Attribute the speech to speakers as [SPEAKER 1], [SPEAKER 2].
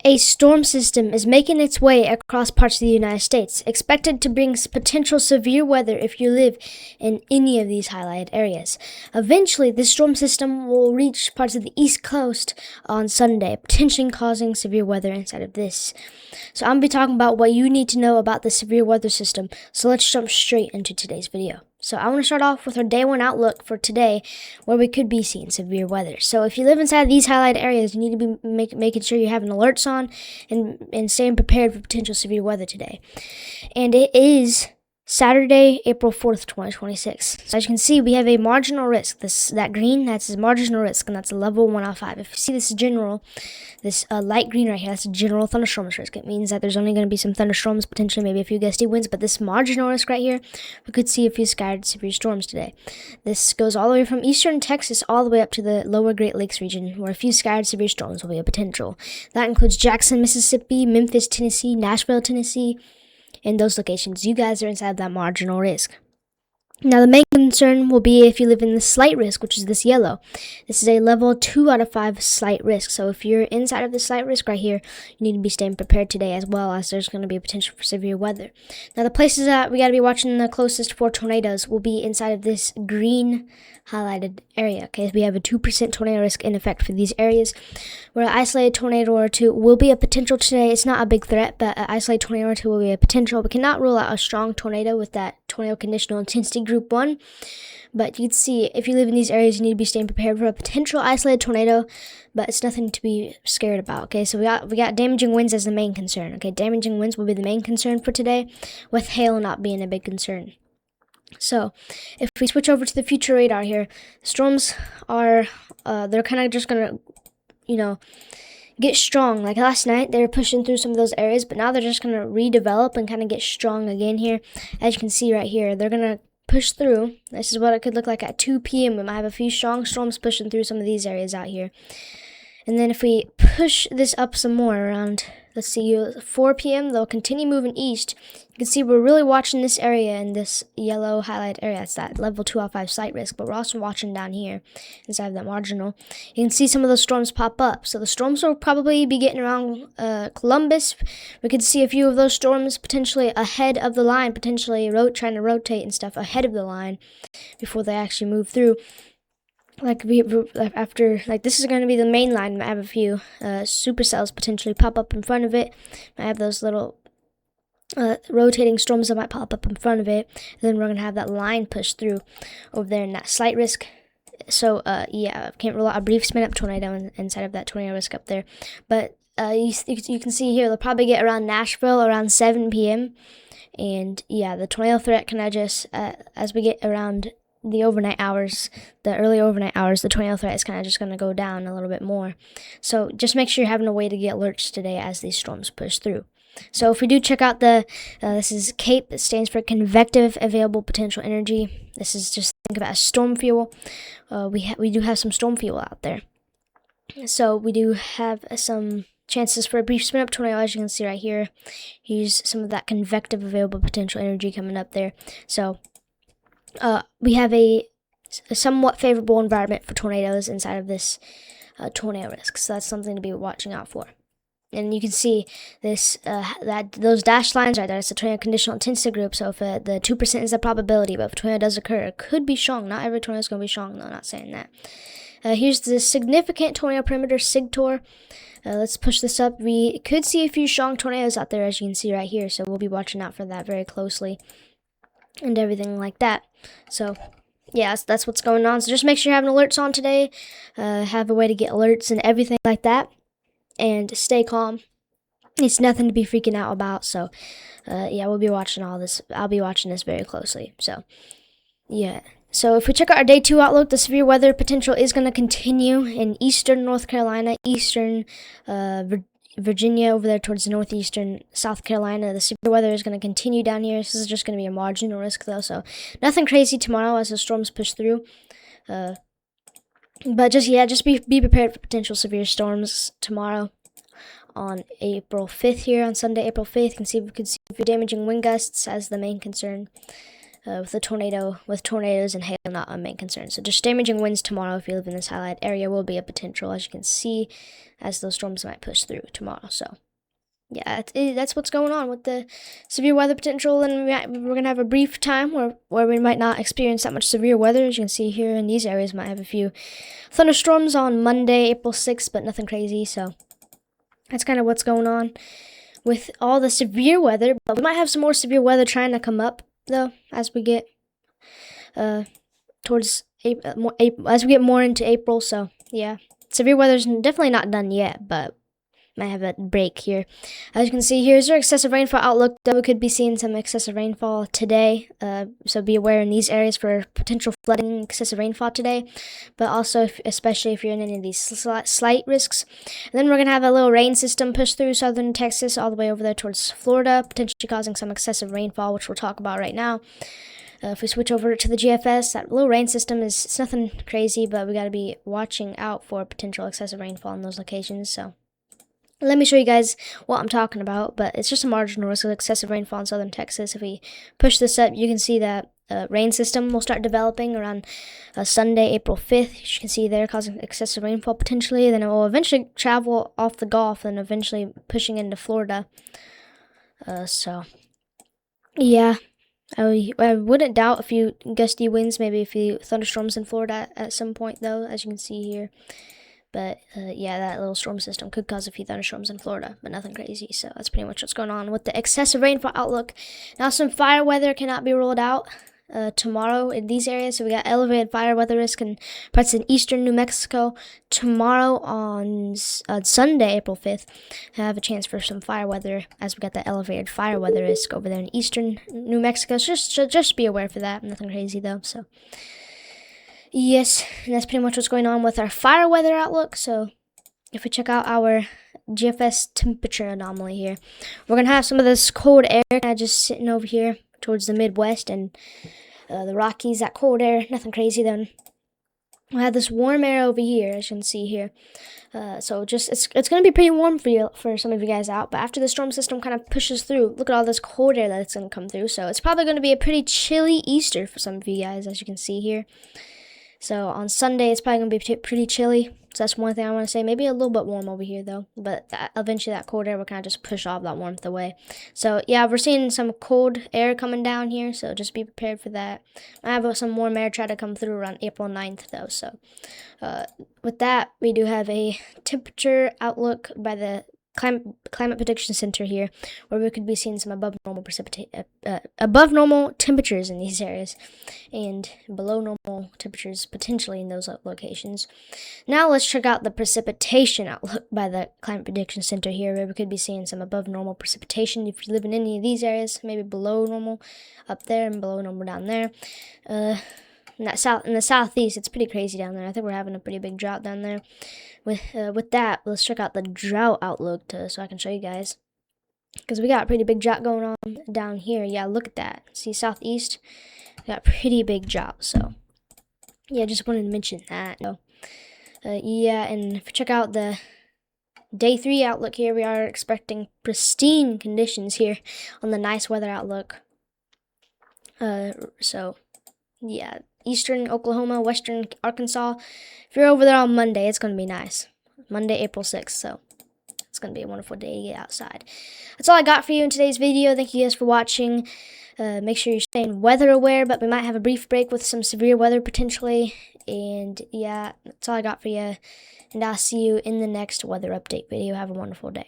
[SPEAKER 1] A storm system is making its way across parts of the United States, expected to bring potential severe weather if you live in any of these highlighted areas. Eventually, this storm system will reach parts of the East Coast on Sunday, potentially causing severe weather inside of this. So I'm going to be talking about what you need to know about the severe weather system. So let's jump straight into today's video. So I want to start off with our day one outlook for today, where we could be seeing severe weather. So if you live inside these highlighted areas, you need to be making sure you're having alerts on and staying prepared for potential severe weather today. And it is Saturday, April 4th, 2026. So as you can see, we have a marginal risk. That green, that's a marginal risk, and that's a level 1 out of 5. If you see this general, this light green right here, that's a general thunderstorm risk. It means that there's only going to be some thunderstorms, potentially maybe a few gusty winds, but this marginal risk right here, we could see a few scattered severe storms today. This goes all the way from eastern Texas all the way up to the lower Great Lakes region, where a few scattered severe storms will be a potential. That includes Jackson, Mississippi, Memphis, Tennessee, Nashville, Tennessee. In those locations, you guys are inside that marginal risk. Now, the main concern will be if you live in the slight risk, which is this yellow. This is a level 2 out of 5 slight risk. So if you're inside of the slight risk right here, you need to be staying prepared today, as well as there's going to be a potential for severe weather. Now, the places that we got to be watching the closest for tornadoes will be inside of this green highlighted area. Okay, we have a 2% tornado risk in effect for these areas, where an isolated tornado or two will be a potential today. It's not a big threat, but an isolated tornado or two will be a potential. We cannot rule out a strong tornado with that tornado conditional intensity group 1, but you'd see if you live in these areas, you need to be staying prepared for a potential isolated tornado, but it's nothing to be scared about. Okay, so we got damaging winds as the main concern. Okay, damaging winds will be the main concern for today, with hail not being a big concern. So if we switch over to the future radar here, storms are they're kind of just gonna get strong. Like last night, they were pushing through some of those areas, but now they're just going to redevelop and kind of get strong again here. As you can see right here, they're going to push through. This is what it could look like at 2 p.m. We might have a few strong storms pushing through some of these areas out here. And then if we push this up some more around, let's see, 4 p.m., they'll continue moving east. You can see we're really watching this area in this yellow highlight area. It's that level 2 out of 5 slight risk, but we're also watching down here inside of that marginal. You can see some of those storms pop up. So the storms will probably be getting around Columbus. We could see a few of those storms potentially ahead of the line, potentially trying to rotate and stuff ahead of the line before they actually move through. This is going to be the main line. Might have a few supercells potentially pop up in front of it. Might have those little rotating storms that might pop up in front of it. And then we're going to have that line push through over there in that slight risk. So, can't rule out a brief spin up tornado inside of that tornado risk up there. But you can see here, they'll probably get around Nashville around 7 p.m. And yeah, the tornado threat can adjust as we get around the overnight hours, the early overnight hours. The tornado threat is kind of just going to go down a little bit more. So just make sure you're having a way to get alerts today as these storms push through. So if we do check out this is CAPE, it stands for Convective Available Potential Energy. This is just, think about storm fuel. We do have some storm fuel out there. So we do have some chances for a brief spin up tornado, as you can see right here. Here's some of that convective available potential energy coming up there. So we have a somewhat favorable environment for tornadoes inside of this tornado risk. So that's something to be watching out for. And you can see this those dashed lines right there. It's a tornado conditional intensity group. So if the 2% is the probability, but if a tornado does occur, it could be strong. Not every tornado is going to be strong, though. Not saying that. Here's the significant tornado perimeter, SIGTOR. Let's push this up. We could see a few strong tornadoes out there, as you can see right here. So we'll be watching out for that very closely and everything like that. So yeah, that's what's going on. So just make sure you're having alerts on today. Have a way to get alerts and everything like that. And stay calm. It's nothing to be freaking out about. So we'll be watching all this. I'll be watching this very closely. So yeah. So if we check out our day 2 outlook, the severe weather potential is going to continue in eastern North Carolina, eastern Virginia, over there towards the northeastern South Carolina. The severe weather is going to continue down here. This is just going to be a marginal risk, though, so nothing crazy tomorrow as the storms push through. But just be prepared for potential severe storms tomorrow on April 5th here. On Sunday, April 5th, we could see a few damaging wind gusts as the main concern. with tornadoes and hail not a main concern. So just damaging winds tomorrow if you live in this highlight area will be a potential, as you can see, as those storms might push through tomorrow. So yeah, that's what's going on with the severe weather potential, and we're going to have a brief time where we might not experience that much severe weather. As you can see here in these areas, might have a few thunderstorms on Monday, April 6th, but nothing crazy. So that's kind of what's going on with all the severe weather. But we might have some more severe weather trying to come up, though, as we get towards April, as we get more into April. So yeah, severe weather's definitely not done yet, but might have a break here. As you can see, here's our excessive rainfall outlook. Though we could be seeing some excessive rainfall today, so be aware in these areas for potential flooding, excessive rainfall today, but also especially if you're in any of these slight risks. And then we're going to have a little rain system push through southern Texas all the way over there towards Florida, potentially causing some excessive rainfall, which we'll talk about right now. If we switch over to the GFS, that little rain system it's nothing crazy, but we got to be watching out for potential excessive rainfall in those locations. So let me show you guys what I'm talking about, but it's just a marginal risk of excessive rainfall in southern Texas. If we push this up, you can see that rain system will start developing around Sunday, April 5th. As you can see there, causing excessive rainfall potentially. Then it will eventually travel off the Gulf and eventually pushing into Florida. So, yeah, I wouldn't doubt a few gusty winds, maybe a few thunderstorms in Florida at some point, though, as you can see here. But, yeah, that little storm system could cause a few thunderstorms in Florida, but nothing crazy. So that's pretty much what's going on with the excessive rainfall outlook. Now, some fire weather cannot be ruled out tomorrow in these areas. So we got elevated fire weather risk in parts of eastern New Mexico. Tomorrow on Sunday, April 5th, I have a chance for some fire weather, as we got that elevated fire weather risk over there in eastern New Mexico. So just be aware for that. Nothing crazy, though, so... Yes, and that's pretty much what's going on with our fire weather outlook. So if we check out our GFS temperature anomaly here, we're going to have some of this cold air kind of just sitting over here towards the Midwest and the Rockies, that cold air, nothing crazy. Then we'll have this warm air over here, as you can see here. So just it's going to be pretty warm for some of you guys out, but after the storm system kind of pushes through, look at all this cold air that's going to come through. So it's probably going to be a pretty chilly Easter for some of you guys, as you can see here. So on Sunday, it's probably going to be pretty chilly. So that's one thing I want to say. Maybe a little bit warm over here, though. But eventually that cold air will kind of just push off that warmth away. So, yeah, we're seeing some cold air coming down here. So just be prepared for that. I have some warm air try to come through around April 9th, though. So with that, we do have a temperature outlook by the Climate Prediction Center here, where we could be seeing some above normal temperatures in these areas, and below normal temperatures potentially in those locations. Now let's check out the precipitation outlook by the Climate Prediction Center here, where we could be seeing some above normal precipitation if you live in any of these areas, maybe below normal up there and below normal down there. In the southeast, it's pretty crazy down there. I think we're having a pretty big drought down there. With that, let's check out the drought outlook so I can show you guys, because we got a pretty big drought going on down here. Yeah, look at that. See, southeast, we got pretty big drought. So yeah, just wanted to mention that. So, yeah, and if you check out the Day 3 outlook here, we are expecting pristine conditions here on the nice weather outlook. So yeah, eastern Oklahoma, western Arkansas. If you're over there on Monday, it's going to be nice. Monday, April 6th, so it's going to be a wonderful day to get outside. That's all I got for you in today's video. Thank you guys for watching. Make sure you're staying weather aware, but we might have a brief break with some severe weather potentially. And yeah, that's all I got for you. And I'll see you in the next weather update video. Have a wonderful day.